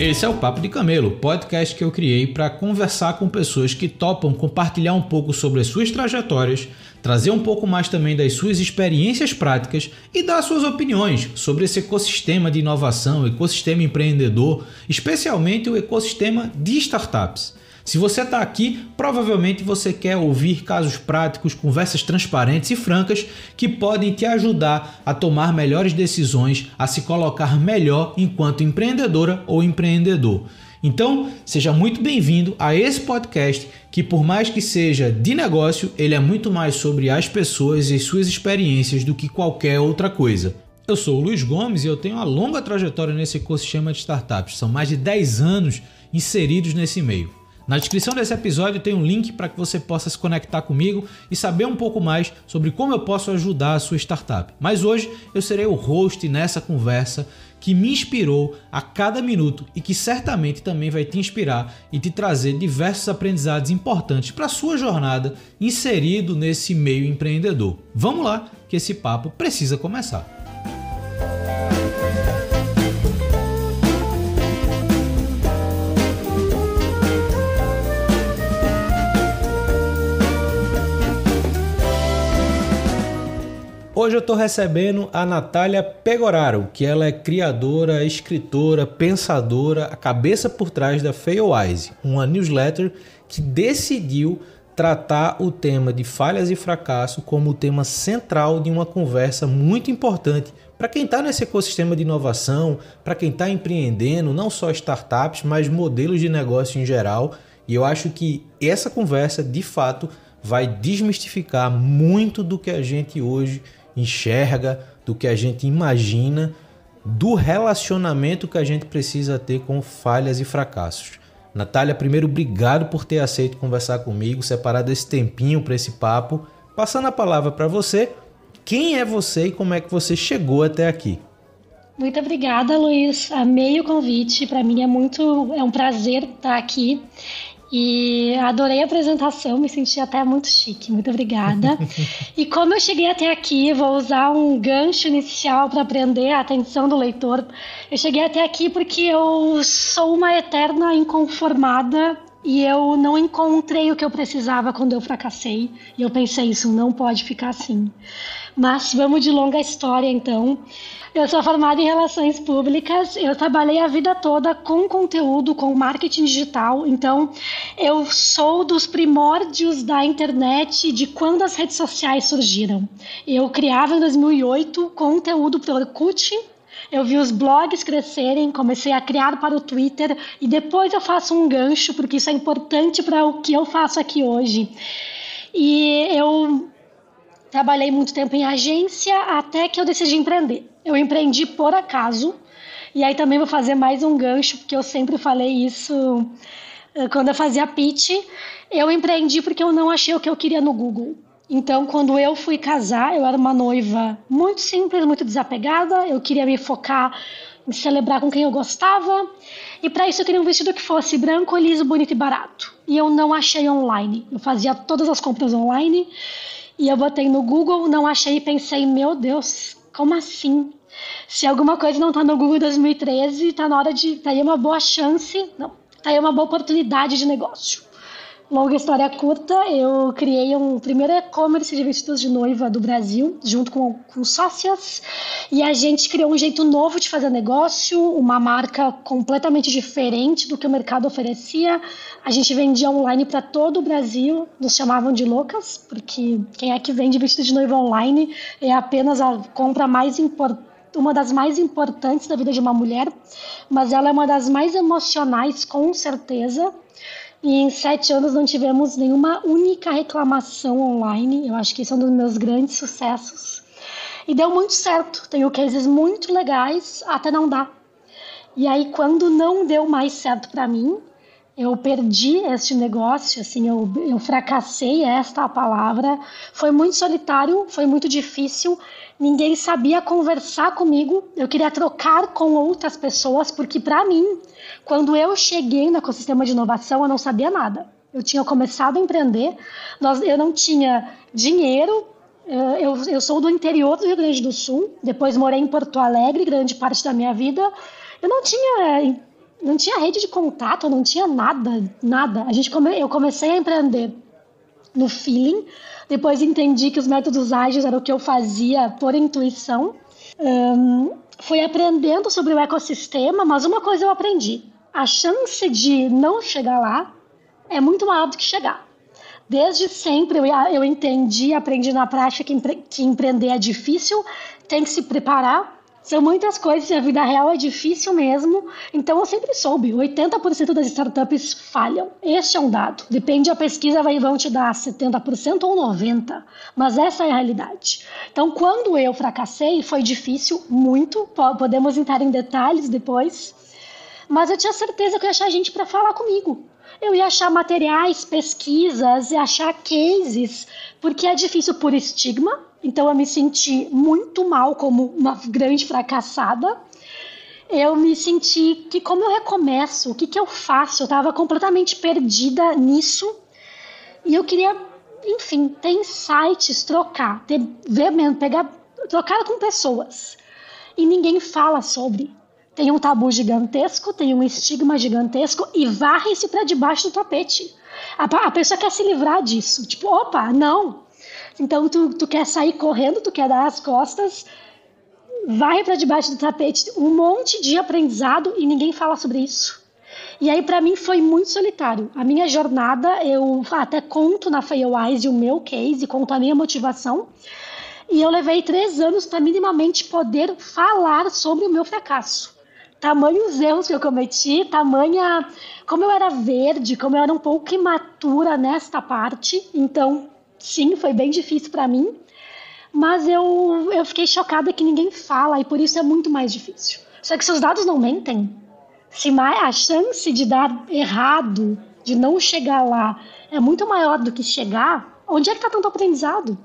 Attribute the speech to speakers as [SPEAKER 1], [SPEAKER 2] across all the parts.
[SPEAKER 1] Esse é o Papo de Camelo, podcast que eu criei para conversar com pessoas que topam compartilhar um pouco sobre as suas trajetórias, trazer um pouco mais também das suas experiências práticas e dar suas opiniões sobre esse ecossistema de inovação, ecossistema empreendedor, especialmente o ecossistema de startups. Se você está aqui, provavelmente você quer ouvir casos práticos, conversas transparentes e francas que podem te ajudar a tomar melhores decisões, a se colocar melhor enquanto empreendedora ou empreendedor. Então, seja muito bem-vindo a esse podcast que, por mais que seja de negócio, ele é muito mais sobre as pessoas e suas experiências do que qualquer outra coisa. Eu sou o Luiz Gomes e eu tenho uma longa trajetória nesse ecossistema de startups. São mais de 10 anos inseridos nesse meio. Na descrição desse episódio tem um link para que você possa se conectar comigo e saber um pouco mais sobre como eu posso ajudar a sua startup. Mas hoje eu serei o host nessa conversa que me inspirou a cada minuto e que certamente também vai te inspirar e te trazer diversos aprendizados importantes para a sua jornada inserido nesse meio empreendedor. Vamos lá, que esse papo precisa começar. Hoje eu estou recebendo a Natália Pegoraro, que ela é criadora, escritora, pensadora, a cabeça por trás da Failwise, uma newsletter que decidiu tratar o tema de falhas e fracasso como o tema central de uma conversa muito importante para quem está nesse ecossistema de inovação, para quem está empreendendo, não só startups, mas modelos de negócio em geral. E eu acho que essa conversa, de fato, vai desmistificar muito do que a gente hoje enxerga, do que a gente imagina, do relacionamento que a gente precisa ter com falhas e fracassos. Natália, primeiro, obrigado por ter aceito conversar comigo, separado esse tempinho para esse papo. Passando a palavra para você, quem é você e como é que você chegou até aqui?
[SPEAKER 2] Muito obrigada, Luiz. Amei o convite. Para mim é um prazer estar aqui. E adorei a apresentação, me senti até muito chique, muito obrigada. E como eu cheguei até aqui, vou usar um gancho inicial para prender a atenção do leitor. Eu cheguei até aqui porque eu sou uma eterna inconformada e eu não encontrei o que eu precisava quando eu fracassei. E eu pensei, isso não pode ficar assim. Mas vamos de longa história, então. Eu sou formada em Relações Públicas, eu trabalhei a vida toda com conteúdo, com marketing digital, então eu sou dos primórdios da internet, de quando as redes sociais surgiram. Eu criava em 2008 conteúdo para o Orkut, eu vi os blogs crescerem, comecei a criar para o Twitter e depois eu faço um gancho, porque isso é importante para o que eu faço aqui hoje. E eu trabalhei muito tempo em agência até que eu decidi empreender. Eu empreendi por acaso, e aí também vou fazer mais um gancho, porque eu sempre falei isso quando eu fazia pitch. Eu empreendi porque eu não achei o que eu queria no Google. Então, quando eu fui casar, eu era uma noiva muito simples, muito desapegada, eu queria me focar em celebrar com quem eu gostava, e para isso eu queria um vestido que fosse branco, liso, bonito e barato. E eu não achei online, eu fazia todas as compras online, e eu botei no Google, não achei e pensei, meu Deus, como assim? Se alguma coisa não está no Google em 2013, está na hora de... Tá aí uma boa chance, não, tá aí uma boa oportunidade de negócio. Longa história curta, eu criei um primeiro e-commerce de vestidos de noiva do Brasil, junto com sócias, e a gente criou um jeito novo de fazer negócio, uma marca completamente diferente do que o mercado oferecia. A gente vendia online para todo o Brasil, nos chamavam de loucas, porque quem é que vende vestido de noiva online é apenas a compra mais importante, uma das mais importantes da vida de uma mulher, mas ela é uma das mais emocionais, com certeza. E em 7 anos não tivemos nenhuma única reclamação online. Eu acho que esse é um dos meus grandes sucessos. E deu muito certo. Tenho cases muito legais, até não dá. E aí, quando não deu mais certo para mim, eu perdi este negócio, assim, eu fracassei, esta é a palavra. Foi muito solitário, foi muito difícil. Ninguém sabia conversar comigo. Eu queria trocar com outras pessoas, porque para mim, quando eu cheguei no ecossistema de inovação, eu não sabia nada. Eu tinha começado a empreender, eu não tinha dinheiro. Eu sou do interior do Rio Grande do Sul, depois morei em Porto Alegre grande parte da minha vida. Eu não tinha não tinha rede de contato, não tinha nada, nada. Eu comecei a empreender no feeling, depois entendi que os métodos ágeis eram o que eu fazia por intuição. Fui aprendendo sobre o ecossistema, mas uma coisa eu aprendi: a chance de não chegar lá é muito maior do que chegar. Desde sempre eu entendi, aprendi na prática que empreender é difícil, tem que se preparar. São muitas coisas e a vida real é difícil mesmo. Então eu sempre soube, 80% das startups falham. Este é um dado. Depende da pesquisa, vão te dar 70% ou 90%. Mas essa é a realidade. Então quando eu fracassei, foi difícil, muito. Podemos entrar em detalhes depois. Mas eu tinha certeza que eu ia achar gente para falar comigo. Eu ia achar materiais, pesquisas, ia achar cases, porque é difícil por estigma. Então eu me senti muito mal como uma grande fracassada. Eu me senti que como eu recomeço, o que eu faço? Eu estava completamente perdida nisso. E eu queria, enfim, ter insights, trocar, trocar com pessoas. E ninguém fala sobre. Tem um tabu gigantesco, tem um estigma gigantesco e varre-se para debaixo do tapete. A pessoa quer se livrar disso. Tipo, opa, não. Então tu quer sair correndo, tu quer dar as costas, vai para debaixo do tapete, um monte de aprendizado e ninguém fala sobre isso. E aí para mim foi muito solitário. A minha jornada, eu até conto na Failwise o meu case, conto a minha motivação. E eu levei 3 anos para minimamente poder falar sobre o meu fracasso. Tamanhos erros que eu cometi, tamanha como eu era verde, como eu era um pouco imatura nesta parte. Então, sim, foi bem difícil para mim, mas eu fiquei chocada que ninguém fala e por isso é muito mais difícil. Só que se os dados não mentem, se a chance de dar errado, de não chegar lá, é muito maior do que chegar, onde é que está tanto aprendizado?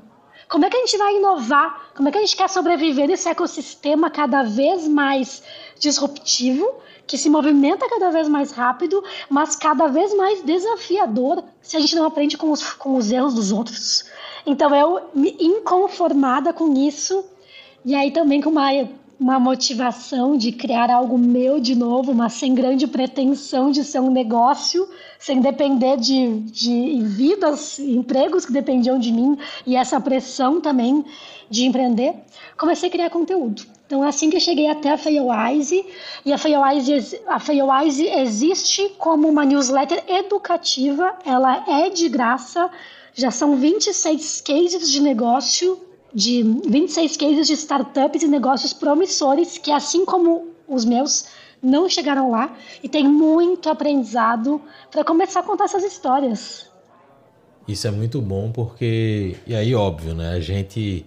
[SPEAKER 2] Como é que a gente vai inovar? Como é que a gente quer sobreviver nesse ecossistema cada vez mais disruptivo, que se movimenta cada vez mais rápido, mas cada vez mais desafiador se a gente não aprende com os erros dos outros? Então eu me inconformada com isso, e aí também com uma motivação de criar algo meu de novo, mas sem grande pretensão de ser um negócio, sem depender de vidas, empregos que dependiam de mim, e essa pressão também de empreender, comecei a criar conteúdo. Então é assim que eu cheguei até a Failwise, e a Failwise existe como uma newsletter educativa, ela é de graça, já são 26 cases de negócio, de 26 cases de startups e negócios promissores, que assim como os meus, não chegaram lá, e tem muito aprendizado para começar a contar essas histórias.
[SPEAKER 1] Isso é muito bom porque, e aí óbvio, né, a gente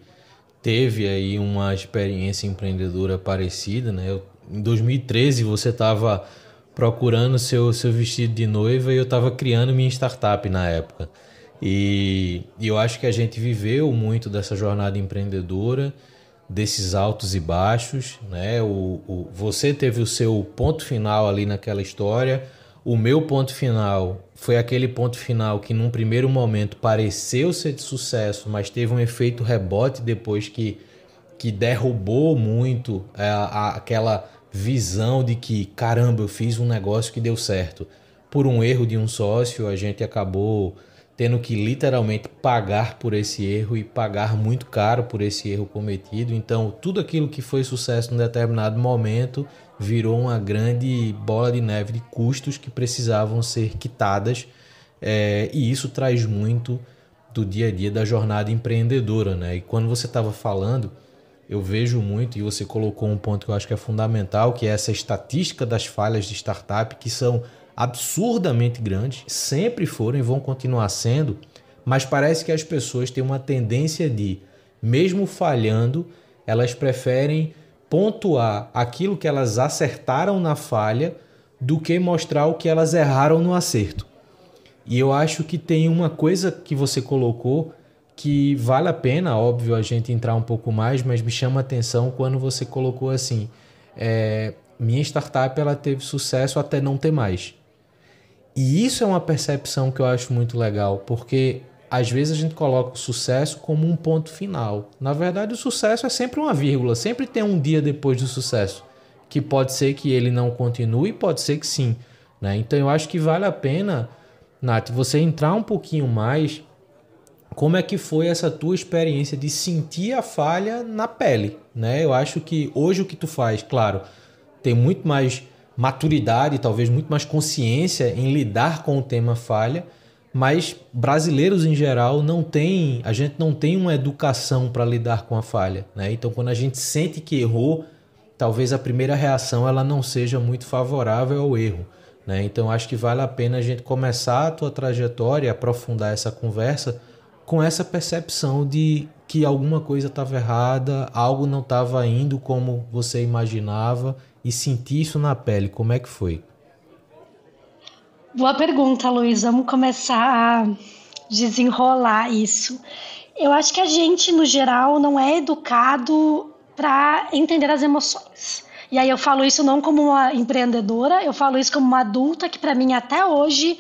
[SPEAKER 1] teve aí uma experiência empreendedora parecida, né? Em 2013 você estava procurando seu vestido de noiva e eu estava criando minha startup na época. E eu acho que a gente viveu muito dessa jornada empreendedora, desses altos e baixos, né? Você teve o seu ponto final ali naquela história. O meu ponto final foi aquele ponto final que num primeiro momento pareceu ser de sucesso, mas teve um efeito rebote depois que derrubou muito aquela visão de que, caramba, eu fiz um negócio que deu certo. Por um erro de um sócio, a gente acabou tendo que literalmente pagar por esse erro e pagar muito caro por esse erro cometido. Então, tudo aquilo que foi sucesso em determinado momento virou uma grande bola de neve de custos que precisavam ser quitadas, e isso traz muito do dia a dia da jornada empreendedora, né? E quando você estava falando, eu vejo muito, e você colocou um ponto que eu acho que é fundamental, que é essa estatística das falhas de startup, que são absurdamente grandes, sempre foram e vão continuar sendo, mas parece que as pessoas têm uma tendência de, mesmo falhando, elas preferem pontuar aquilo que elas acertaram na falha do que mostrar o que elas erraram no acerto. E eu acho que tem uma coisa que você colocou que vale a pena, óbvio, a gente entrar um pouco mais, mas me chama a atenção quando você colocou assim, minha startup ela teve sucesso até não ter mais. E isso é uma percepção que eu acho muito legal, porque às vezes a gente coloca o sucesso como um ponto final. Na verdade, o sucesso é sempre uma vírgula, sempre tem um dia depois do sucesso, que pode ser que ele não continue, pode ser que sim, né? Então eu acho que vale a pena, Nath, você entrar um pouquinho mais como é que foi essa tua experiência de sentir a falha na pele, né? Eu acho que hoje o que tu faz, claro, tem muito mais maturidade, talvez muito mais consciência em lidar com o tema falha, mas brasileiros em geral a gente não tem uma educação para lidar com a falha, né? Então quando a gente sente que errou, talvez a primeira reação ela não seja muito favorável ao erro, né? Então acho que vale a pena a gente começar a tua trajetória, aprofundar essa conversa com essa percepção de que alguma coisa estava errada, algo não estava indo como você imaginava e sentir isso na pele. Como é que foi?
[SPEAKER 2] Boa pergunta, Luiz. Vamos começar a desenrolar isso. Eu acho que a gente, no geral, não é educado para entender as emoções. E aí eu falo isso não como uma empreendedora, eu falo isso como uma adulta que, para mim, até hoje,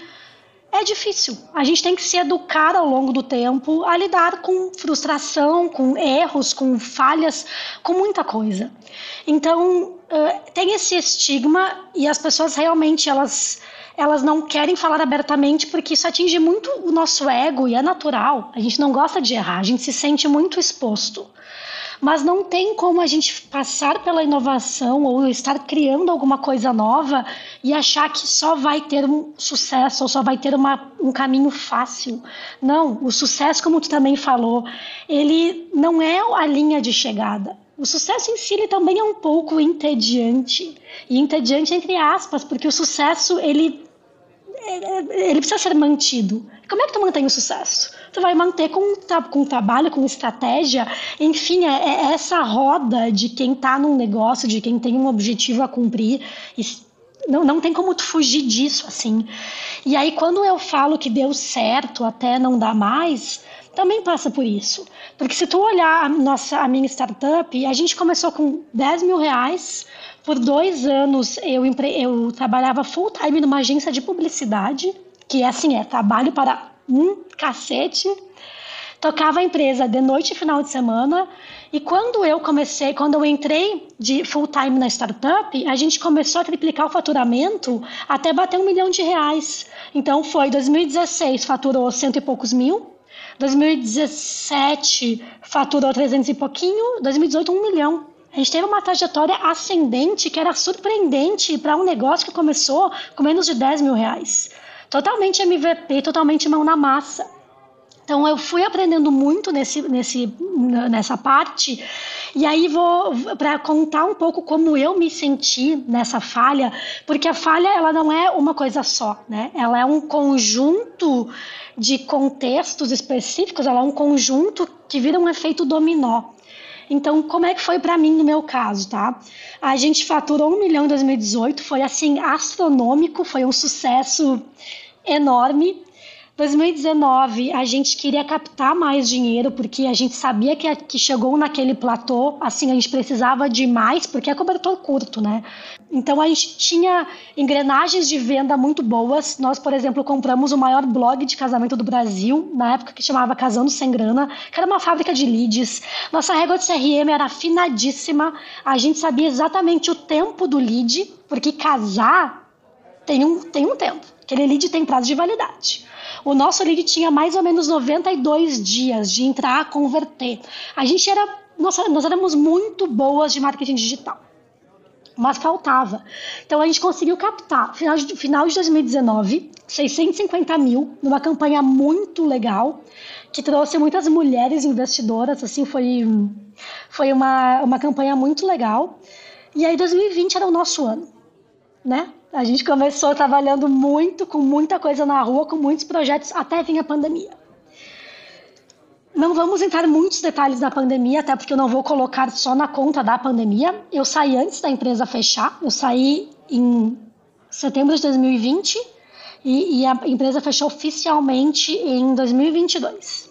[SPEAKER 2] é difícil. A gente tem que se educar ao longo do tempo a lidar com frustração, com erros, com falhas, com muita coisa. Então, tem esse estigma e as pessoas realmente, elas não querem falar abertamente porque isso atinge muito o nosso ego e é natural. A gente não gosta de errar, a gente se sente muito exposto. Mas não tem como a gente passar pela inovação ou estar criando alguma coisa nova e achar que só vai ter um sucesso ou só vai ter um caminho fácil. Não, o sucesso, como tu também falou, ele não é a linha de chegada. O sucesso em si ele também é um pouco entediante. E entediante entre aspas, porque o sucesso ele precisa ser mantido. Como é que tu mantém o sucesso? Tu vai manter com trabalho, com estratégia, enfim, é essa roda de quem está num negócio, de quem tem um objetivo a cumprir. Não tem como tu fugir disso, assim. E aí, quando eu falo que deu certo até não dar mais, também passa por isso. Porque se tu olhar a minha startup, a gente começou com 10 mil reais. Por 2 anos eu trabalhava full time numa agência de publicidade, que é trabalho para um cacete. Tocava a empresa de noite e final de semana. E quando eu entrei de full time na startup, a gente começou a triplicar o faturamento até bater R$1 milhão. Então foi 2016, faturou 100 e poucos mil. 2017 faturou 300 e pouquinho. 2018, 1 milhão. A gente teve uma trajetória ascendente que era surpreendente para um negócio que começou com menos de 10 mil reais. Totalmente MVP, totalmente mão na massa. Então eu fui aprendendo muito nessa parte. E aí vou para contar um pouco como eu me senti nessa falha, porque a falha ela não é uma coisa só, né? Ela é um conjunto de contextos específicos, ela é um conjunto que vira um efeito dominó. Então, como é que foi para mim no meu caso, tá? A gente faturou 1 milhão em 2018, foi assim, astronômico, foi um sucesso enorme. 2019, a gente queria captar mais dinheiro, porque a gente sabia que chegou naquele platô, assim, a gente precisava de mais, porque é cobertor curto, né? Então, a gente tinha engrenagens de venda muito boas. Nós, por exemplo, compramos o maior blog de casamento do Brasil, na época que chamava Casando Sem Grana, que era uma fábrica de leads. Nossa régua de CRM era afinadíssima, a gente sabia exatamente o tempo do lead, porque casar tem um tempo, aquele lead tem prazo de validade. O nosso lead tinha mais ou menos 92 dias de entrar, converter. Nós éramos muito boas de marketing digital, mas faltava. Então a gente conseguiu captar, final de 2019, 650 mil, numa campanha muito legal, que trouxe muitas mulheres investidoras, assim, foi uma campanha muito legal. E aí 2020 era o nosso ano, né? A gente começou trabalhando muito, com muita coisa na rua, com muitos projetos, até vir a pandemia. Não vamos entrar em muitos detalhes da pandemia, até porque eu não vou colocar só na conta da pandemia. Eu saí antes da empresa fechar, eu saí em setembro de 2020 e a empresa fechou oficialmente em 2022.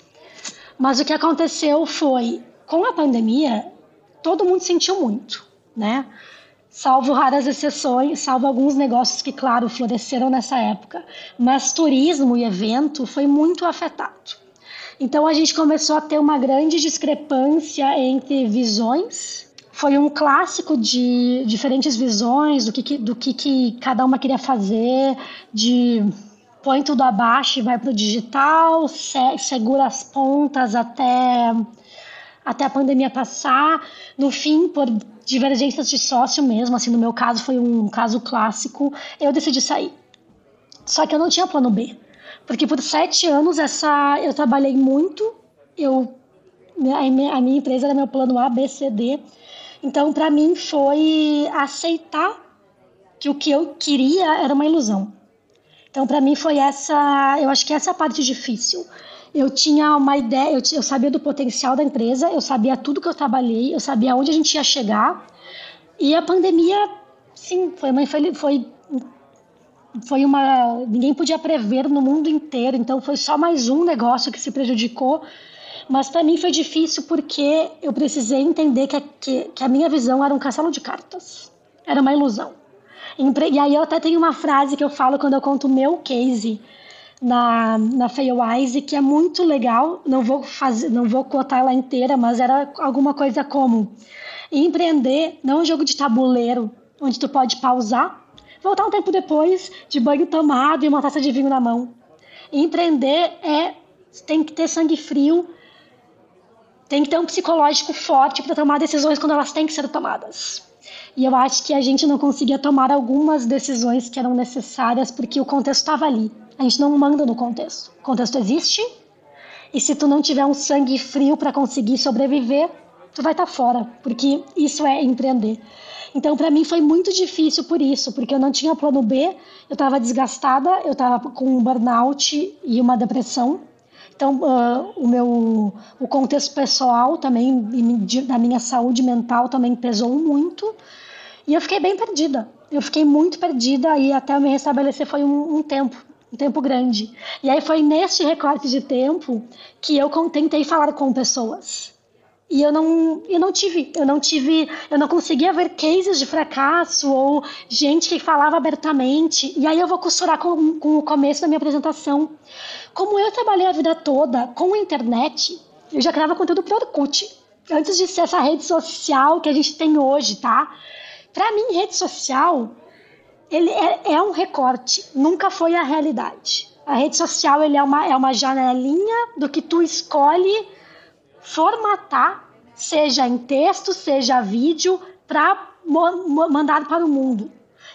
[SPEAKER 2] Mas o que aconteceu foi, com a pandemia, todo mundo sentiu muito, né? Salvo raras exceções, salvo alguns negócios que, claro, floresceram nessa época. Mas turismo e evento foi muito afetado. Então a gente começou a ter uma grande discrepância entre visões, Foi um clássico de diferentes visões do que cada uma queria fazer, de põe tudo abaixo e vai para o digital, segura as pontas até a pandemia passar. No fim, por divergências de sócio mesmo, assim, no meu caso foi um caso clássico, eu decidi sair. Só que eu não tinha plano B, porque por 7 anos eu trabalhei muito, a minha empresa era meu plano A, B, C, D. Então, para mim, foi aceitar que o que eu queria era uma ilusão. Então, para mim, eu acho que essa é a parte difícil. Eu tinha uma ideia, eu sabia do potencial da empresa, eu sabia tudo que eu trabalhei, eu sabia onde a gente ia chegar. E a pandemia, sim, ninguém podia prever no mundo inteiro, então foi só mais um negócio que se prejudicou. Mas para mim foi difícil porque eu precisei entender que a minha visão era um castelo de cartas. Era uma ilusão. E aí eu até tenho uma frase que eu falo quando eu conto o meu case na Failwise, que é muito legal. Não vou cotar ela inteira, mas era alguma coisa como: empreender não é um jogo de tabuleiro onde tu pode pausar, voltar um tempo depois de banho tomado e uma taça de vinho na mão. Empreender tem que ter sangue frio, tem que ter um psicológico forte para tomar decisões quando elas têm que ser tomadas. E eu acho que a gente não conseguia tomar algumas decisões que eram necessárias porque o contexto estava ali. A gente não manda no contexto. O contexto existe, e se tu não tiver um sangue frio para conseguir sobreviver, tu vai estar fora, porque isso é empreender. Então, para mim, foi muito difícil por isso, porque eu não tinha plano B, eu estava desgastada, eu estava com um burnout e uma depressão. Então, o contexto pessoal também, da minha saúde mental também pesou muito. E eu fiquei bem perdida. Eu fiquei muito perdida e até eu me restabelecer foi um tempo grande. E aí foi neste recorte de tempo que eu tentei falar com pessoas. E eu não conseguia ver cases de fracasso ou gente que falava abertamente. E aí eu vou costurar com o começo da minha apresentação. Como eu trabalhei a vida toda com a internet, eu já criava conteúdo para Orkut, antes de ser essa rede social que a gente tem hoje, tá? Para mim, rede social, ele é um recorte, nunca foi a realidade. A rede social ele é uma janelinha do que tu escolhe formatar, seja em texto, seja vídeo, para mandar para o mundo.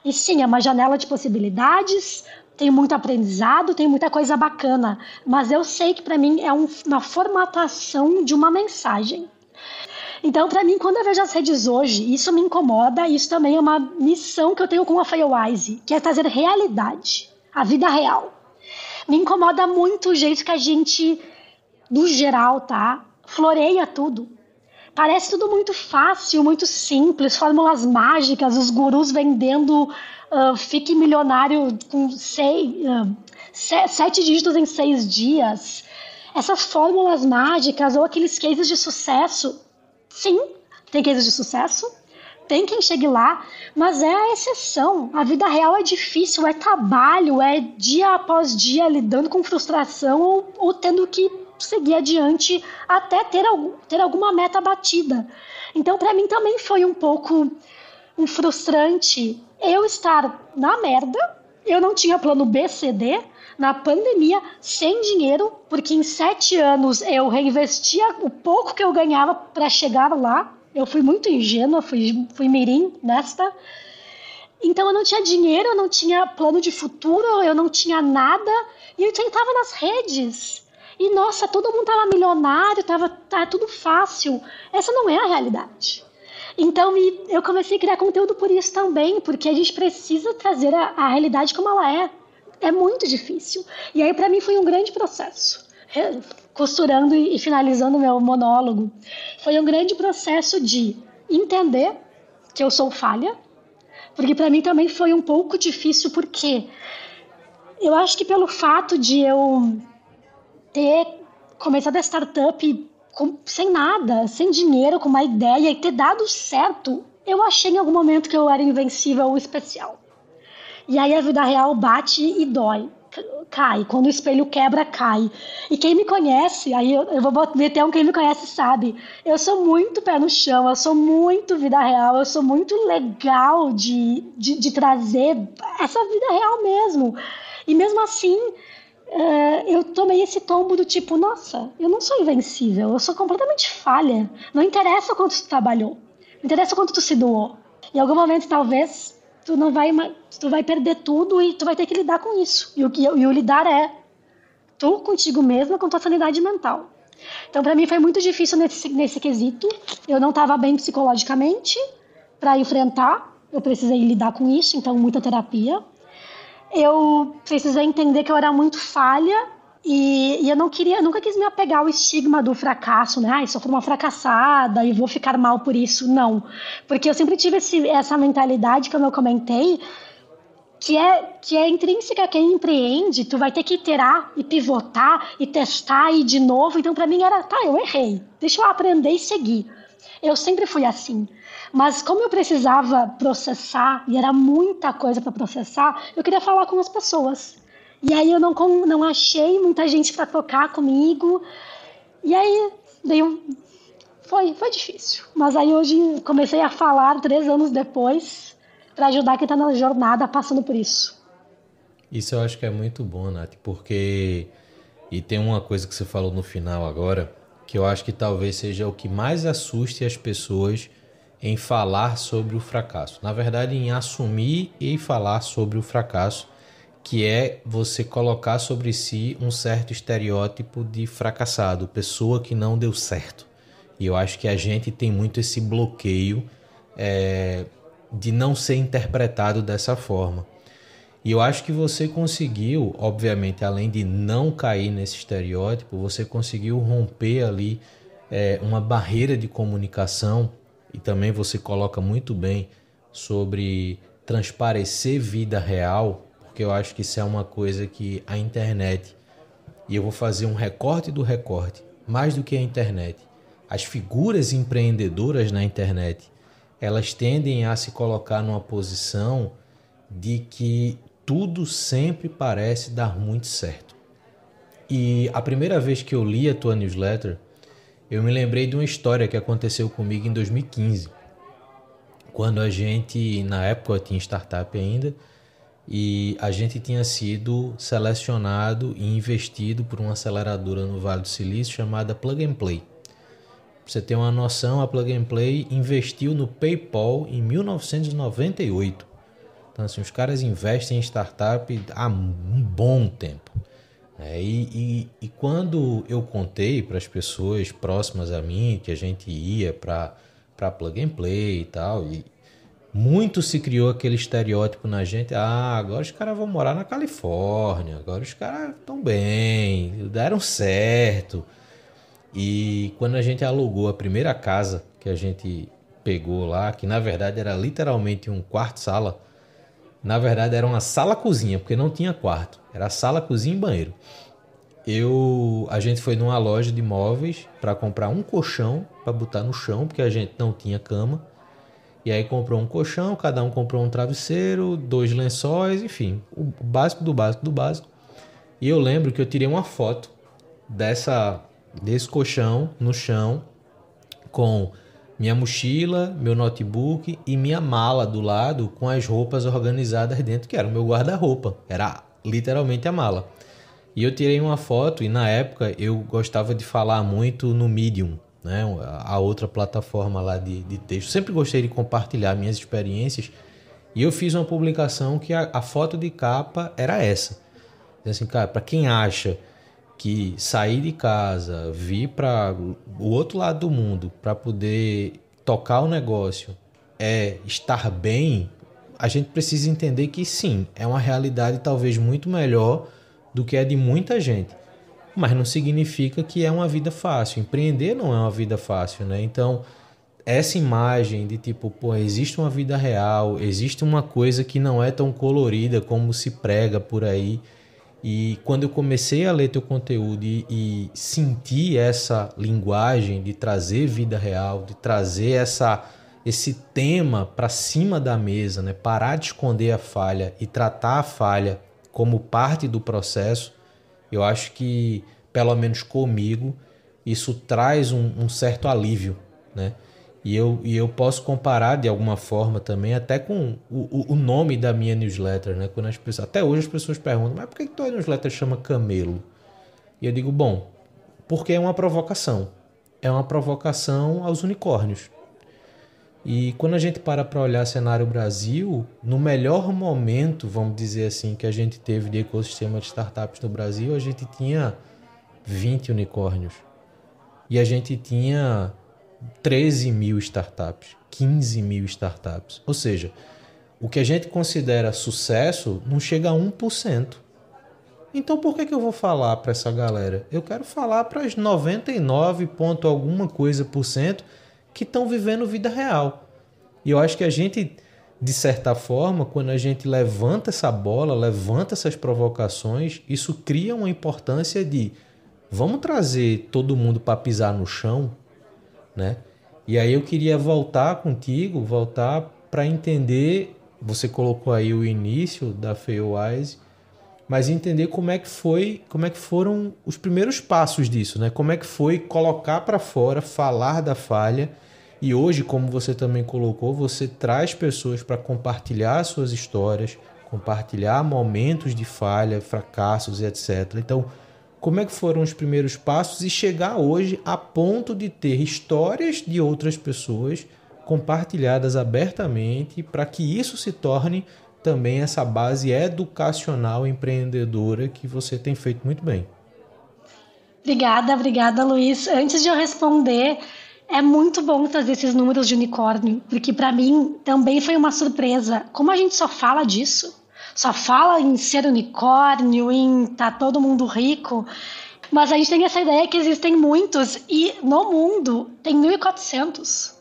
[SPEAKER 2] E sim, é uma janela de possibilidades, tem muito aprendizado, tem muita coisa bacana, mas eu sei que para mim é uma formatação de uma mensagem. Então, para mim, quando eu vejo as redes hoje, isso me incomoda, isso também é uma missão que eu tenho com a Failwise, que é trazer realidade, a vida real. Me incomoda muito o jeito que a gente, no geral, tá, floreia tudo. Parece tudo muito fácil, muito simples, fórmulas mágicas, os gurus vendendo fique milionário com 7 dígitos em 6 dias. Essas fórmulas mágicas ou aqueles cases de sucesso, sim, tem cases de sucesso, tem quem chegue lá, mas é a exceção. A vida real é difícil, é trabalho, é dia após dia lidando com frustração ou tendo que seguir adiante até ter alguma meta batida. Então, para mim também foi um pouco frustrante eu estar na merda, eu não tinha plano B, C, D, na pandemia, sem dinheiro, porque em 7 anos eu reinvestia o pouco que eu ganhava para chegar lá. Eu fui muito ingênua, fui mirim nesta. Então eu não tinha dinheiro, eu não tinha plano de futuro, eu não tinha nada, e eu tentava nas redes. E nossa, todo mundo tava milionário, tava tudo fácil. Essa não é a realidade. Então eu comecei a criar conteúdo por isso também, porque a gente precisa trazer a realidade como ela é. É muito difícil. E aí para mim foi um grande processo. Costurando e finalizando meu monólogo, foi um grande processo de entender que eu sou falha, porque para mim também foi um pouco difícil, porque eu acho que pelo fato de eu ter começado a startup sem nada, sem dinheiro, com uma ideia e ter dado certo, eu achei em algum momento que eu era invencível ou especial. E aí a vida real bate e dói. cai. Quando o espelho quebra, cai. E quem me conhece, aí eu vou meter quem me conhece sabe, eu sou muito pé no chão, eu sou muito vida real, eu sou muito legal de trazer essa vida real mesmo. E mesmo assim, eu tomei esse tombo do tipo, nossa, eu não sou invencível, eu sou completamente falha. Não interessa o quanto tu trabalhou, não interessa o quanto tu se doou. Em algum momento, talvez, tu vai perder tudo e tu vai ter que lidar com isso. E o lidar é tu contigo mesma, com tua sanidade mental. Então, pra mim, foi muito difícil nesse quesito. Eu não estava bem psicologicamente para enfrentar. Eu precisei lidar com isso, então muita terapia. Eu precisei entender que eu era muito falha e eu nunca quis me apegar ao estigma do fracasso, né? Ai, sou uma fracassada e vou ficar mal por isso. Não. Porque eu sempre tive essa mentalidade, como eu comentei, que é intrínseca a quem empreende. Tu vai ter que iterar e pivotar e testar e de novo. Então, pra mim era, tá, eu errei. Deixa eu aprender e seguir. Eu sempre fui assim. Mas como eu precisava processar, e era muita coisa para processar, eu queria falar com as pessoas. E aí eu não achei muita gente para tocar comigo. E aí foi difícil. Mas aí hoje comecei a falar 3 anos depois, para ajudar quem está na jornada passando por isso.
[SPEAKER 3] Isso eu acho que é muito bom, Nath, porque... E tem uma coisa que você falou no final agora, que eu acho que talvez seja o que mais assuste as pessoas em falar sobre o fracasso. Na verdade, em assumir e falar sobre o fracasso, que é você colocar sobre si um certo estereótipo de fracassado, pessoa que não deu certo. E eu acho que a gente tem muito esse bloqueio de não ser interpretado dessa forma. E eu acho que você conseguiu, obviamente, além de não cair nesse estereótipo, você conseguiu romper ali uma barreira de comunicação. E também você coloca muito bem sobre transparecer vida real, porque eu acho que isso é uma coisa que a internet, e eu vou fazer um recorte do recorte, mais do que a internet, as figuras empreendedoras na internet, elas tendem a se colocar numa posição de que tudo sempre parece dar muito certo. E a primeira vez que eu li a tua newsletter, eu me lembrei de uma história que aconteceu comigo em 2015, quando a gente, na época eu tinha startup ainda, e a gente tinha sido selecionado e investido por uma aceleradora no Vale do Silício chamada Plug and Play. Pra você ter uma noção, a Plug and Play investiu no PayPal em 1998. Então assim, os caras investem em startup há um bom tempo. E quando eu contei para as pessoas próximas a mim que a gente ia para Plug and Play e tal, e muito se criou aquele estereótipo na gente, agora os caras vão morar na Califórnia, agora os caras estão bem, deram certo. E quando a gente alugou a primeira casa que a gente pegou lá, que na verdade era literalmente um quarto-sala, na verdade era uma sala-cozinha, porque não tinha quarto. Era sala, cozinha e banheiro. A gente foi numa loja de móveis para comprar um colchão para botar no chão, porque a gente não tinha cama. E aí comprou um colchão, cada um comprou um travesseiro, 2 lençóis, enfim, o básico do básico do básico. E eu lembro que eu tirei uma foto desse colchão no chão com minha mochila, meu notebook e minha mala do lado com as roupas organizadas dentro, que era o meu guarda-roupa. Era literalmente a mala. E eu tirei uma foto e na época eu gostava de falar muito no Medium, né? A outra plataforma lá de texto. Sempre gostei de compartilhar minhas experiências e eu fiz uma publicação que a foto de capa era essa. Assim, cara, para quem acha que sair de casa, vir para o outro lado do mundo para poder tocar o negócio é estar bem, a gente precisa entender que sim, é uma realidade talvez muito melhor do que é de muita gente, mas não significa que é uma vida fácil. Empreender não é uma vida fácil, né? Então, essa imagem de tipo, existe uma vida real, existe uma coisa que não é tão colorida como se prega por aí. E quando eu comecei a ler teu conteúdo e sentir essa linguagem de trazer vida real, de trazer esse tema para cima da mesa, né? Parar de esconder a falha e tratar a falha como parte do processo, eu acho que, pelo menos comigo, isso traz um certo alívio, né? E eu posso comparar de alguma forma também até com o nome da minha newsletter, né? Quando até hoje as pessoas perguntam, mas por que tua newsletter chama Camelo? E eu digo, bom, porque é uma provocação. É uma provocação aos unicórnios. E quando a gente para olhar cenário Brasil, no melhor momento, vamos dizer assim, que a gente teve de ecossistema de startups no Brasil, a gente tinha 20 unicórnios. E a gente tinha 13 mil startups, 15 mil startups. Ou seja, o que a gente considera sucesso não chega a 1%. Então por que eu vou falar para essa galera? Eu quero falar para as 99 ponto alguma coisa por cento que estão vivendo vida real. E eu acho que a gente, de certa forma, quando a gente levanta essa bola, levanta essas provocações, isso cria uma importância de vamos trazer todo mundo para pisar no chão, né? E aí eu queria voltar para entender, você colocou aí o início da Failwise, mas entender como é que foram os primeiros passos disso, né? Como é que foi colocar para fora, falar da falha. E hoje, como você também colocou, você traz pessoas para compartilhar suas histórias, compartilhar momentos de falha, fracassos e etc. Então, como é que foram os primeiros passos e chegar hoje a ponto de ter histórias de outras pessoas compartilhadas abertamente para que isso se torne também essa base educacional empreendedora que você tem feito muito bem?
[SPEAKER 2] Obrigada, Luiz. Antes de eu responder, é muito bom trazer esses números de unicórnio, porque para mim também foi uma surpresa. Como a gente só fala disso, só fala em ser unicórnio, em tá todo mundo rico, mas a gente tem essa ideia que existem muitos e no mundo tem 1.400.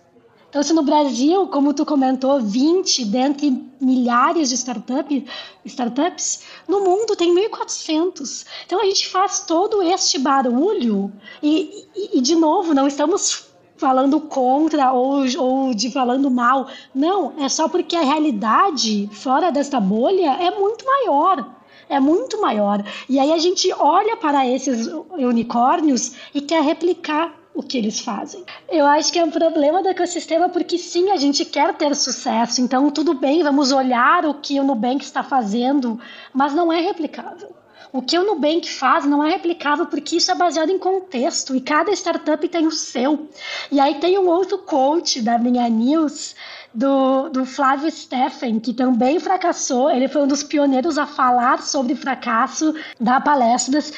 [SPEAKER 2] Então, se no Brasil, como tu comentou, 20 dentre milhares de startups, no mundo tem 1.400. Então, a gente faz todo este barulho e de novo, não estamos falando contra ou de falando mal. Não, é só porque a realidade fora desta bolha é muito maior. É muito maior. E aí a gente olha para esses unicórnios e quer replicar o que eles fazem. Eu acho que é um problema do ecossistema porque sim, a gente quer ter sucesso, então tudo bem, vamos olhar o que o Nubank está fazendo, mas não é replicável. O que o Nubank faz não é replicável porque isso é baseado em contexto e cada startup tem o seu. E aí tem um outro coach da minha news, do Flávio Steffen, que também fracassou. Ele foi um dos pioneiros a falar sobre fracasso, dar palestras.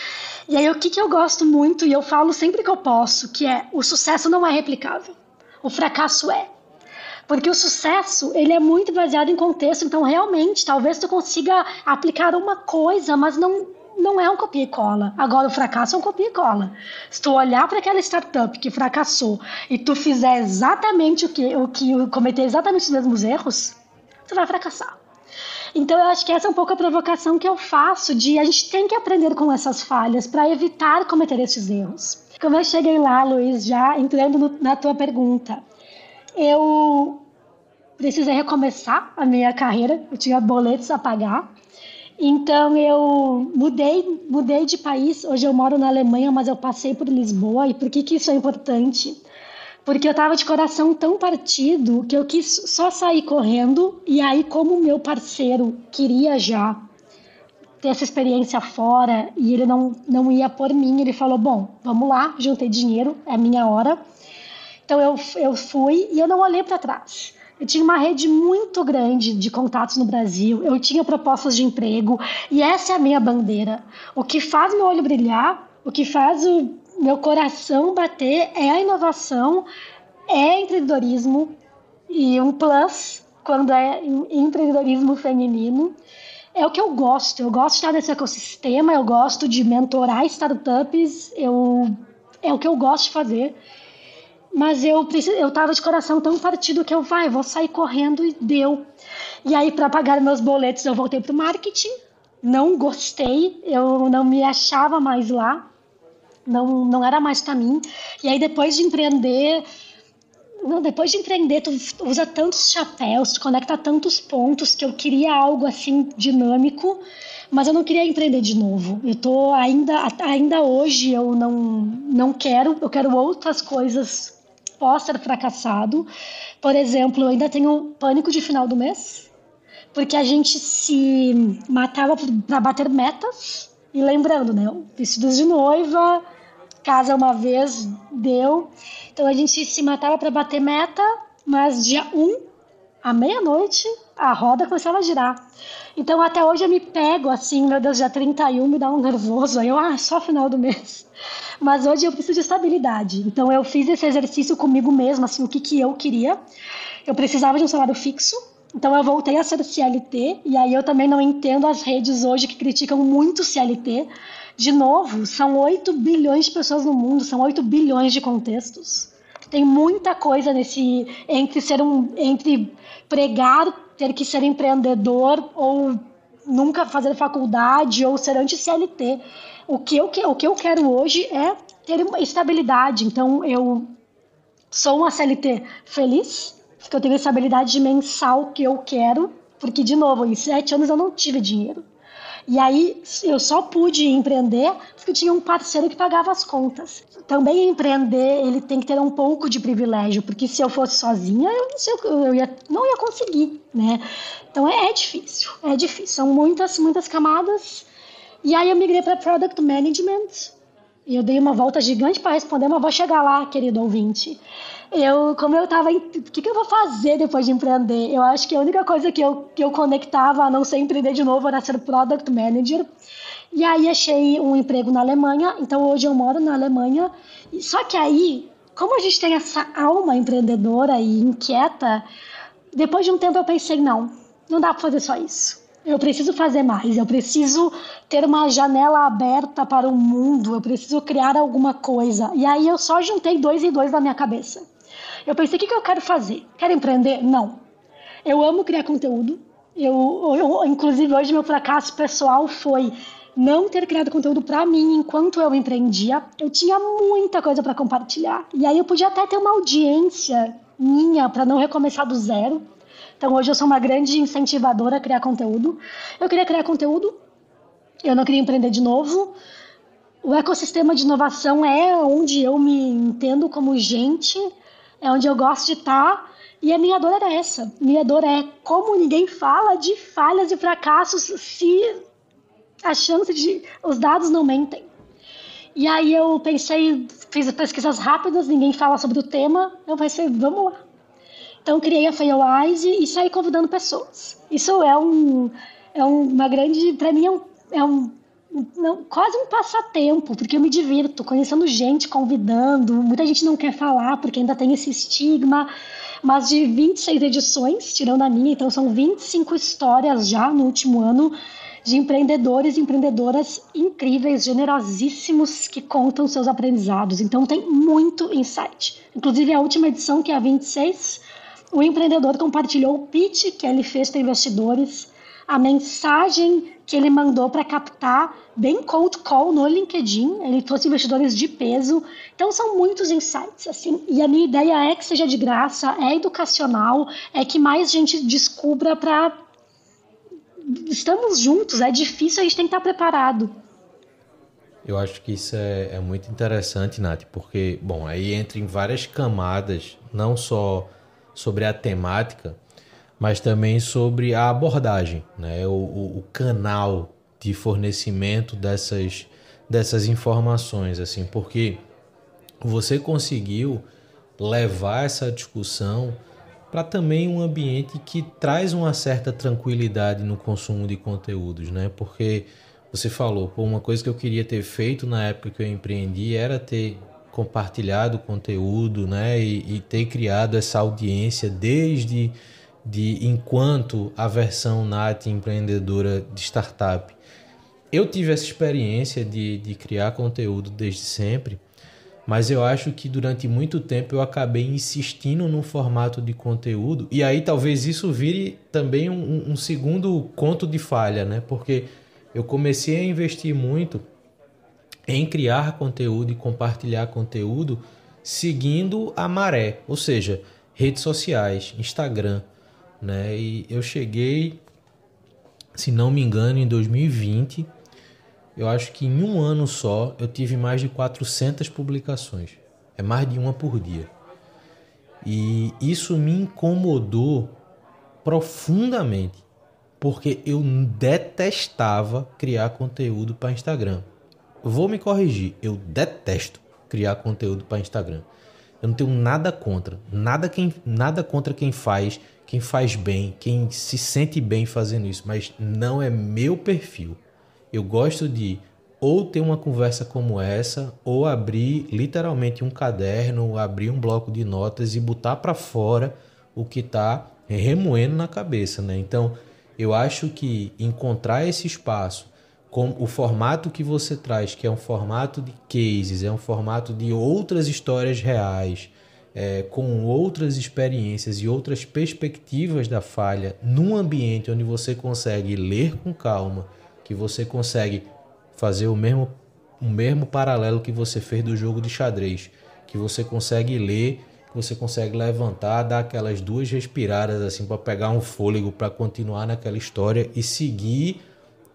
[SPEAKER 2] E aí o que eu gosto muito, e eu falo sempre que eu posso, que é o sucesso não é replicável. O fracasso é. Porque o sucesso, ele é muito baseado em contexto, então realmente, talvez tu consiga aplicar uma coisa, mas não é um copia e cola. Agora, o fracasso é um copia e cola. Se tu olhar para aquela startup que fracassou e tu fizer exatamente cometer exatamente os mesmos erros, tu vai fracassar. Então, eu acho que essa é um pouco a provocação que eu faço a gente tem que aprender com essas falhas para evitar cometer esses erros. Como eu cheguei lá, Luiz, já entrando na tua pergunta, eu precisei recomeçar a minha carreira, eu tinha boletos a pagar. Então eu mudei de país, hoje eu moro na Alemanha, mas eu passei por Lisboa. E por que isso é importante? Porque eu estava de coração tão partido que eu quis só sair correndo, e aí como meu parceiro queria já ter essa experiência fora e ele não ia por mim, ele falou, bom, vamos lá, juntei dinheiro, é a minha hora. Então eu fui e eu não olhei para trás. Eu tinha uma rede muito grande de contatos no Brasil, eu tinha propostas de emprego e essa é a minha bandeira. O que faz meu olho brilhar, o que faz o meu coração bater é a inovação, é empreendedorismo e um plus quando é empreendedorismo feminino. É o que eu gosto de estar nesse ecossistema, eu gosto de mentorar startups, é o que eu gosto de fazer. Mas eu estava de coração tão partido que vou sair correndo e deu. E aí, para pagar meus boletos, eu voltei para o marketing. Não gostei, eu não me achava mais lá. Não era mais para mim. E aí, depois de empreender não, depois de empreender, tu usa tantos chapéus, tu conecta tantos pontos que eu queria algo assim dinâmico, mas eu não queria empreender de novo. Eu tô ainda hoje eu não quero, eu quero outras coisas pós ter fracassado. Por exemplo, eu ainda tenho pânico de final do mês, porque a gente se matava para bater metas. E lembrando, né? Vestidos de noiva, casa uma vez, deu. Então a gente se matava para bater meta, mas dia 1, à meia-noite, a roda começava a girar. Então até hoje eu me pego assim, meu Deus, dia 31 me dá um nervoso. Aí eu, só final do mês. Mas hoje eu preciso de estabilidade. Então eu fiz esse exercício comigo mesma, assim, o que eu queria. Eu precisava de um salário fixo. Então eu voltei a ser CLT, e aí eu também não entendo as redes hoje que criticam muito CLT. De novo, são 8 bilhões de pessoas no mundo, são 8 bilhões de contextos. Tem muita coisa entre pregar, ter que ser empreendedor, ou nunca fazer faculdade, ou ser anti-CLT. O que eu quero hoje é ter uma estabilidade. Então eu sou uma CLT feliz, porque eu tenho a estabilidade mensal que eu quero, porque, de novo, em 7 anos eu não tive dinheiro. E aí eu só pude empreender porque tinha um parceiro que pagava as contas. Também empreender, ele tem que ter um pouco de privilégio, porque se eu fosse sozinha, eu não sei, não ia conseguir, né? Então é difícil. São muitas camadas. E aí eu migrei para Product Management. E eu dei uma volta gigante para responder, mas vou chegar lá, querido ouvinte. O que eu vou fazer depois de empreender? Eu acho que a única coisa que eu conectava a não ser empreender de novo era ser Product Manager. E aí achei um emprego na Alemanha, então hoje eu moro na Alemanha. Só que aí, como a gente tem essa alma empreendedora e inquieta, depois de um tempo eu pensei, não dá para fazer só isso. Eu preciso fazer mais, eu preciso ter uma janela aberta para o mundo, eu preciso criar alguma coisa. E aí eu só juntei 2 e 2 na minha cabeça. Eu pensei, o que eu quero fazer? Quero empreender? Não. Eu amo criar conteúdo. Inclusive, hoje meu fracasso pessoal foi não ter criado conteúdo para mim enquanto eu empreendia. Eu tinha muita coisa para compartilhar. E aí eu podia até ter uma audiência minha para não recomeçar do zero. Então hoje eu sou uma grande incentivadora a criar conteúdo. Eu queria criar conteúdo, eu não queria empreender de novo. O ecossistema de inovação é onde eu me entendo como gente, é onde eu gosto de estar. E a minha dor era essa. Minha dor é como ninguém fala de falhas e fracassos se a chance de... os dados não mentem. E aí eu pensei, fiz pesquisas rápidas, ninguém fala sobre o tema. Eu pensei, vamos lá. Então, criei a Failwise e saí convidando pessoas. Isso é uma grande... Para mim, quase um passatempo, porque eu me divirto conhecendo gente, convidando. Muita gente não quer falar, porque ainda tem esse estigma. Mas de 26 edições, tirando a minha, então são 25 histórias já no último ano de empreendedores e empreendedoras incríveis, generosíssimos, que contam seus aprendizados. Então, tem muito insight. Inclusive, a última edição, que é a 26... o empreendedor compartilhou o pitch que ele fez para investidores, a mensagem que ele mandou para captar, bem cold call no LinkedIn, ele trouxe investidores de peso. Então são muitos insights, assim, e a minha ideia é que seja de graça, é educacional, é que mais gente descubra para... Estamos juntos, é difícil, a gente tem que estar preparado.
[SPEAKER 3] Eu acho que isso é muito interessante, Nath, porque, bom, aí entra em várias camadas, não só sobre a temática, mas também sobre a abordagem, né? O canal de fornecimento dessas informações, assim, porque você conseguiu levar essa discussão para também um ambiente que traz uma certa tranquilidade no consumo de conteúdos, né? Porque você falou, uma coisa que eu queria ter feito na época que eu empreendi era ter compartilhado conteúdo, né, e ter criado essa audiência desde enquanto a versão Nath empreendedora de startup. Eu tive essa experiência de criar conteúdo desde sempre, mas eu acho que durante muito tempo eu acabei insistindo num formato de conteúdo, e aí talvez isso vire também um segundo conto de falha, né, porque eu comecei a investir muito em criar conteúdo e compartilhar conteúdo seguindo a maré. Ou seja, redes sociais, Instagram, né? E eu cheguei, se não me engano, em 2020, eu acho que em um ano só eu tive mais de 400 publicações. É mais de uma por dia. E isso me incomodou profundamente, porque eu detestava criar conteúdo para Instagram. Vou me corrigir, eu detesto criar conteúdo para Instagram. Eu não tenho nada contra, nada contra quem faz bem, quem se sente bem fazendo isso, mas não é meu perfil. Eu gosto de ou ter uma conversa como essa, ou abrir literalmente um caderno, abrir um bloco de notas e botar para fora o que está remoendo na cabeça, né? Então, eu acho que encontrar esse espaço com o formato que você traz, que é um formato de cases, é um formato de outras histórias reais, com outras experiências e outras perspectivas da falha, num ambiente onde você consegue ler com calma, que você consegue fazer o mesmo paralelo que você fez do jogo de xadrez, que você consegue ler, que você consegue levantar, dar aquelas duas respiradas assim para pegar um fôlego, para continuar naquela história e seguir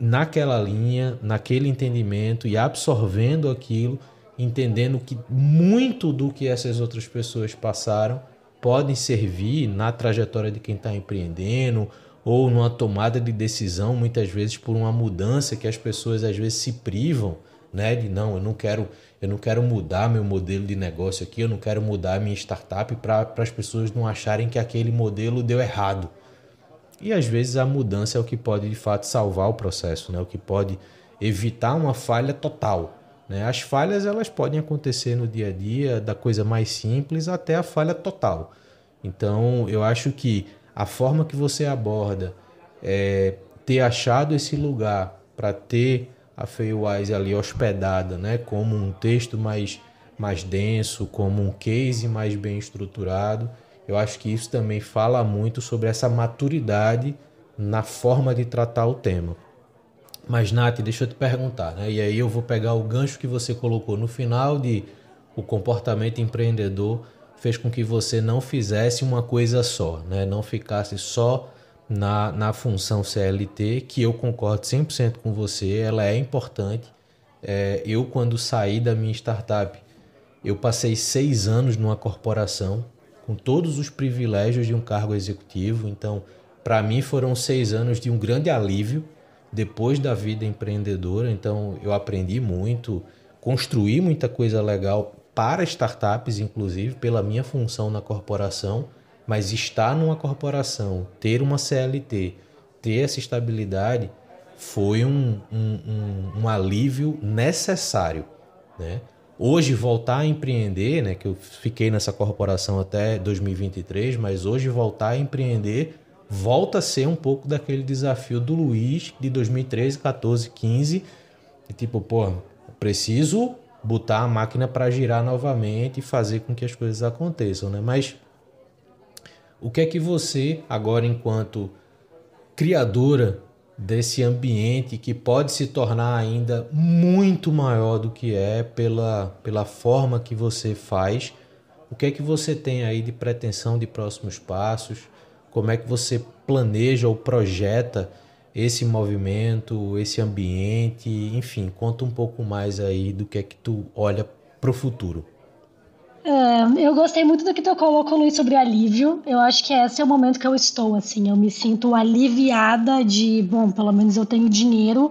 [SPEAKER 3] naquela linha, naquele entendimento e absorvendo aquilo, entendendo que muito do que essas outras pessoas passaram podem servir na trajetória de quem está empreendendo ou numa tomada de decisão, muitas vezes por uma mudança que as pessoas às vezes se privam, né? De não, eu não quero mudar meu modelo de negócio aqui, eu não quero mudar minha startup para as pessoas não acharem que aquele modelo deu errado. E às vezes a mudança é o que pode de fato salvar o processo, né? O que pode evitar uma falha total, né? As falhas elas podem acontecer no dia a dia, da coisa mais simples até a falha total. Então eu acho que a forma que você aborda, ter achado esse lugar para ter a Fairwise ali hospedada, né? Como um texto mais denso, como um case mais bem estruturado, eu acho que isso também fala muito sobre essa maturidade na forma de tratar o tema. Mas, Nath, deixa eu te perguntar, né? E aí eu vou pegar o gancho que você colocou no final de o comportamento empreendedor fez com que você não fizesse uma coisa só, né? Não ficasse só na função CLT, que eu concordo 100% com você, ela é importante. Eu, quando saí da minha startup, eu passei 6 anos numa corporação, com todos os privilégios de um cargo executivo. Então, para mim, foram 6 anos de um grande alívio depois da vida empreendedora. Então, eu aprendi muito, construí muita coisa legal para startups, inclusive, pela minha função na corporação, mas estar numa corporação, ter uma CLT, ter essa estabilidade, foi um alívio necessário, né? Hoje, voltar a empreender, né, que eu fiquei nessa corporação até 2023, mas hoje voltar a empreender volta a ser um pouco daquele desafio do Luiz de 2013, 14, 15, e tipo, preciso botar a máquina para girar novamente e fazer com que as coisas aconteçam, né? Mas o que é que você, agora enquanto criadora desse ambiente que pode se tornar ainda muito maior do que é pela forma que você faz, o que é que você tem aí de pretensão de próximos passos? Como é que você planeja ou projeta esse movimento, esse ambiente? Enfim, conta um pouco mais aí do que é que tu olha para o futuro.
[SPEAKER 2] Eu gostei muito do que tu colocou, Luiz, sobre alívio. Eu acho que esse é o momento que eu estou, assim. Eu me sinto aliviada de, pelo menos eu tenho dinheiro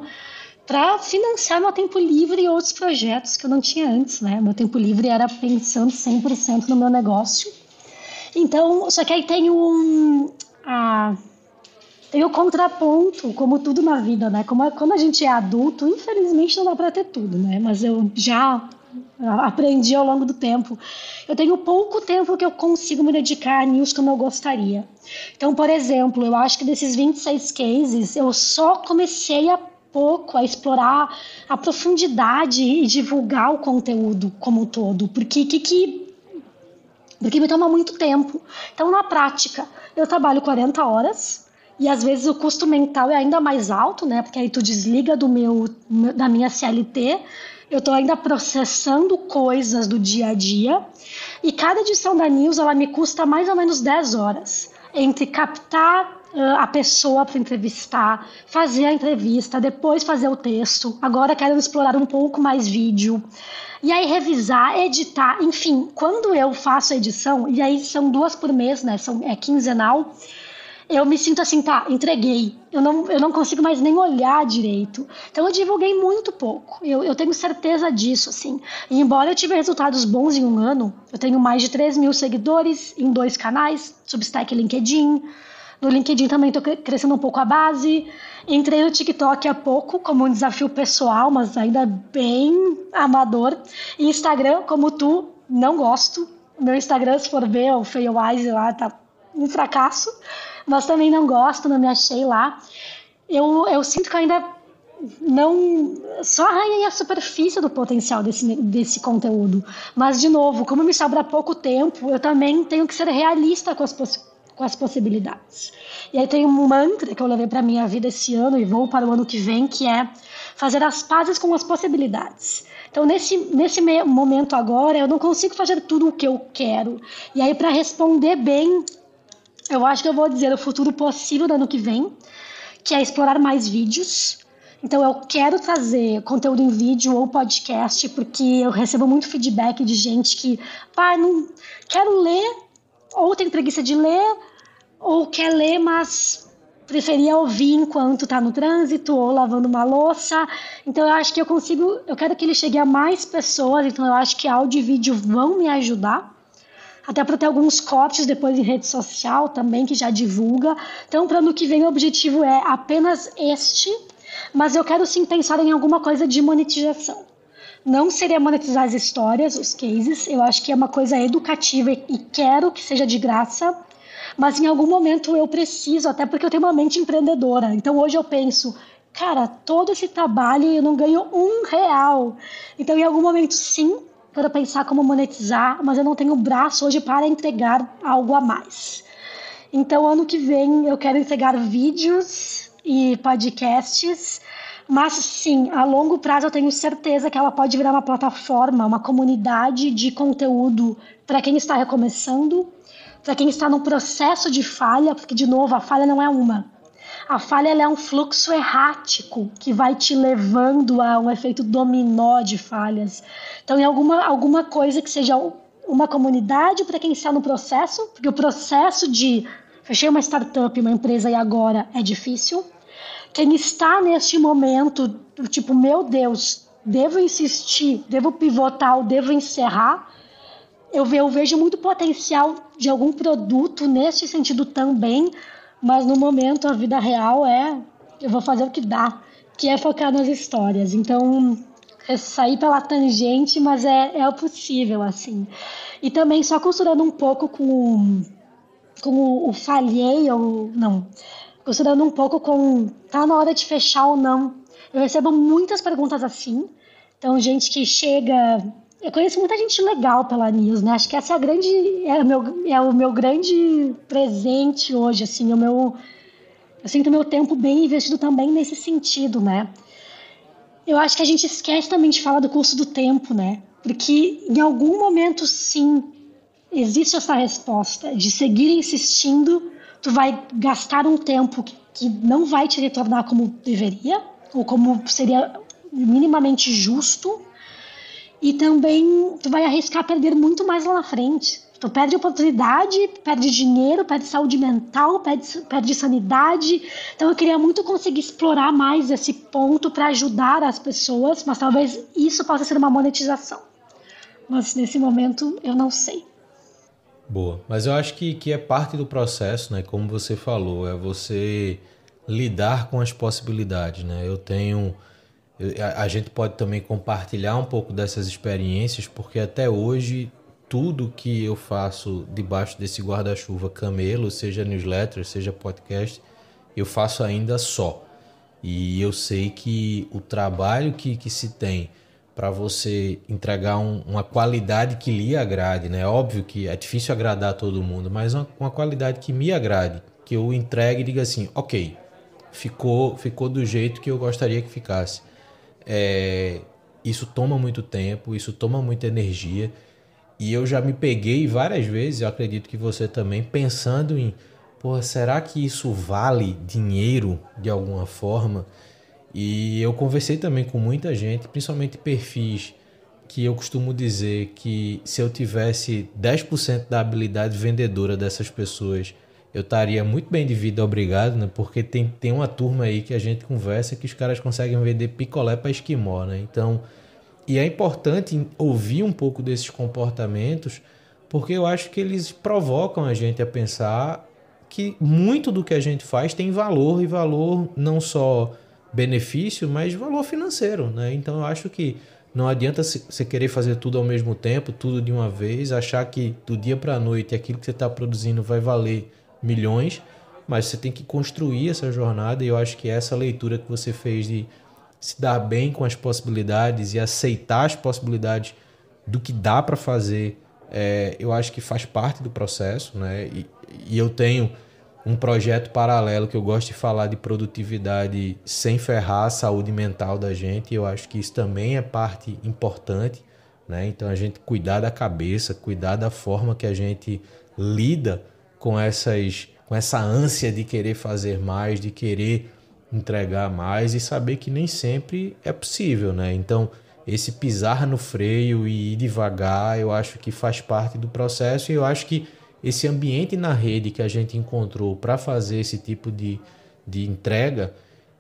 [SPEAKER 2] para financiar meu tempo livre e outros projetos que eu não tinha antes, né? Meu tempo livre era pensando 100% no meu negócio. Então, só que aí tem o contraponto, como tudo na vida, né? Quando a gente é adulto, infelizmente não dá para ter tudo, né? Mas eu já aprendi ao longo do tempo. Eu tenho pouco tempo que eu consigo me dedicar a news como eu gostaria. Então, por exemplo, eu acho que desses 26 cases, eu só comecei há pouco a explorar a profundidade e divulgar o conteúdo como um todo, porque me toma muito tempo. Então, na prática, eu trabalho 40 horas e às vezes o custo mental é ainda mais alto, né? Porque aí tu desliga da minha CLT, eu estou ainda processando coisas do dia a dia. E cada edição da News, ela me custa mais ou menos 10 horas. Entre captar a pessoa para entrevistar, fazer a entrevista, depois fazer o texto. Agora quero explorar um pouco mais vídeo. E aí revisar, editar, enfim. Quando eu faço a edição, e aí são 2 por mês, né? É quinzenal. Eu me sinto assim, tá, entreguei. Eu não consigo mais nem olhar direito. Então eu divulguei muito pouco. Eu tenho certeza disso, assim. E embora eu tive resultados bons em um ano, eu tenho mais de 3 mil seguidores em 2 canais, Substack e LinkedIn. No LinkedIn também estou crescendo um pouco a base. Entrei no TikTok há pouco, como um desafio pessoal, mas ainda bem amador. E Instagram, como tu, não gosto. Meu Instagram, se for ver, o Feiowise lá, tá um fracasso. Mas também não gosto, não me achei lá. Eu sinto que ainda não... Só arranhei a superfície do potencial desse conteúdo. Mas, de novo, como me sobra pouco tempo, eu também tenho que ser realista com as possibilidades. E aí tem um mantra que eu levei para minha vida esse ano e vou para o ano que vem, que é fazer as pazes com as possibilidades. Então, nesse momento agora, eu não consigo fazer tudo o que eu quero. E aí, para responder bem... Eu acho que eu vou dizer o futuro possível do ano que vem, que é explorar mais vídeos. Então eu quero trazer conteúdo em vídeo ou podcast, porque eu recebo muito feedback de gente que, não quero ler, ou tem preguiça de ler, ou quer ler, mas preferia ouvir enquanto está no trânsito ou lavando uma louça. Então eu acho que eu quero que ele chegue a mais pessoas, então eu acho que áudio e vídeo vão me ajudar. Até para ter alguns cortes depois em rede social também, que já divulga. Então, para o ano que vem, o objetivo é apenas este, mas eu quero sim pensar em alguma coisa de monetização. Não seria monetizar as histórias, os cases, eu acho que é uma coisa educativa e quero que seja de graça, mas em algum momento eu preciso, até porque eu tenho uma mente empreendedora. Então, hoje eu penso, cara, todo esse trabalho eu não ganho R$1. Então, em algum momento, sim, quero pensar como monetizar, mas eu não tenho braço hoje para entregar algo a mais. Então, ano que vem, eu quero entregar vídeos e podcasts, mas sim, a longo prazo eu tenho certeza que ela pode virar uma plataforma, uma comunidade de conteúdo para quem está recomeçando, para quem está no processo de falha, porque, de novo, a falha não é uma. A falha ela é um fluxo errático que vai te levando a um efeito dominó de falhas. Então, em alguma coisa que seja uma comunidade para quem está no processo, porque o processo de fechei uma startup, uma empresa e agora é difícil. Quem está neste momento, tipo, meu Deus, devo insistir, devo pivotar ou devo encerrar, eu vejo muito potencial de algum produto nesse sentido também, mas no momento a vida real eu vou fazer o que dá, que é focar nas histórias. Então, sair pela tangente, mas é o possível, assim. E também só costurando um pouco com o falhei ou não, costurando um pouco com tá na hora de fechar ou não. Eu recebo muitas perguntas assim, então gente que chega... Eu conheço muita gente legal pela News, né? Acho que essa é o meu grande presente hoje, assim, eu sinto meu tempo bem investido também nesse sentido, né? Eu acho que a gente esquece também de falar do curso do tempo, né? Porque em algum momento, sim, existe essa resposta de seguir insistindo, tu vai gastar um tempo que não vai te retornar como deveria, ou como seria minimamente justo, e também tu vai arriscar perder muito mais lá na frente. Tu perde oportunidade, perde dinheiro, perde saúde mental, perde sanidade. Então eu queria muito conseguir explorar mais esse ponto para ajudar as pessoas, mas talvez isso possa ser uma monetização. Mas nesse momento eu não sei.
[SPEAKER 3] Boa, mas eu acho que é parte do processo, né? Como você falou, é você lidar com as possibilidades, né? A gente pode também compartilhar um pouco dessas experiências, porque até hoje tudo que eu faço debaixo desse guarda-chuva Camelo, seja newsletter, seja podcast, eu faço ainda só. E eu sei que o trabalho que se tem para você entregar uma qualidade que lhe agrade, né? Óbvio que é difícil agradar todo mundo, mas uma qualidade que me agrade, que eu entregue e diga assim, ok, ficou do jeito que eu gostaria que ficasse. Isso toma muito tempo, isso toma muita energia E eu já me peguei várias vezes, eu acredito que você também, pensando em, pô, será que isso vale dinheiro de alguma forma? E eu conversei também com muita gente, principalmente perfis que eu costumo dizer que se eu tivesse 10% da habilidade vendedora dessas pessoas, eu estaria muito bem de vida, obrigado, né? Porque tem uma turma aí que a gente conversa que os caras conseguem vender picolé para esquimó, né? Então, e é importante ouvir um pouco desses comportamentos, porque eu acho que eles provocam a gente a pensar que muito do que a gente faz tem valor, e valor não só benefício, mas valor financeiro, né? Então eu acho que não adianta você querer fazer tudo ao mesmo tempo, tudo de uma vez, achar que do dia para a noite aquilo que você está produzindo vai valer milhões, mas você tem que construir essa jornada, e eu acho que essa leitura que você fez de se dar bem com as possibilidades e aceitar as possibilidades do que dá para fazer, eu acho que faz parte do processo, né? E eu tenho um projeto paralelo que eu gosto de falar de produtividade sem ferrar a saúde mental da gente, e eu acho que isso também é parte importante, né? Então a gente cuidar da cabeça, cuidar da forma que a gente lida com essa ânsia de querer fazer mais, de querer entregar mais, e saber que nem sempre é possível, né? Então, esse pisar no freio e ir devagar, eu acho que faz parte do processo, e eu acho que esse ambiente na rede que a gente encontrou para fazer esse tipo de entrega,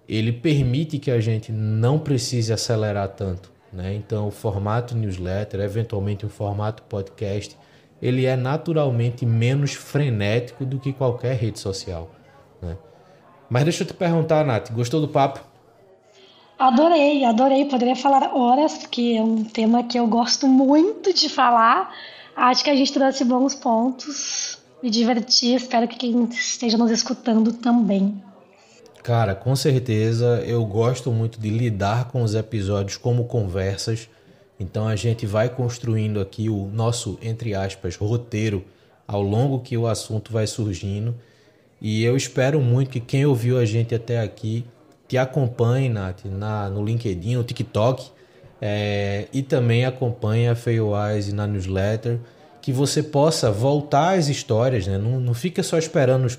[SPEAKER 3] ele permite que a gente não precise acelerar tanto, né? Então, o formato newsletter, eventualmente o formato podcast, ele é naturalmente menos frenético do que qualquer rede social, né? Mas deixa eu te perguntar, Nath, gostou do papo?
[SPEAKER 2] Adorei, adorei. Poderia falar horas, porque é um tema que eu gosto muito de falar. Acho que a gente trouxe bons pontos. Me diverti. Espero que quem esteja nos escutando também.
[SPEAKER 3] Cara, com certeza eu gosto muito de lidar com os episódios como conversas. Então a gente vai construindo aqui o nosso, entre aspas, roteiro ao longo que o assunto vai surgindo. E eu espero muito que quem ouviu a gente até aqui te acompanhe, Nath, no LinkedIn, no TikTok, e também acompanhe a FailWise na newsletter, que você possa voltar às histórias, né? Não fica só esperando as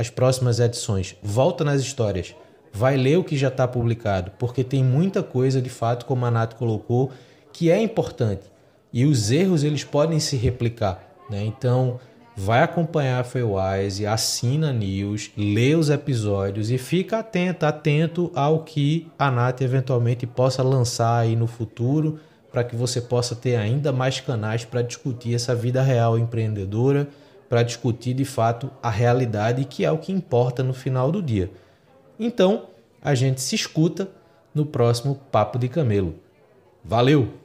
[SPEAKER 3] próximas edições. Volta nas histórias. Vai ler o que já está publicado, porque tem muita coisa, de fato, como a Nath colocou, que é importante. E os erros eles podem se replicar, né? Então, vai acompanhar a FailWise, assina a news, lê os episódios e fica atento ao que a Nath eventualmente possa lançar aí no futuro, para que você possa ter ainda mais canais para discutir essa vida real empreendedora, para discutir de fato a realidade, que é o que importa no final do dia. Então, a gente se escuta no próximo Papo de Camelo. Valeu!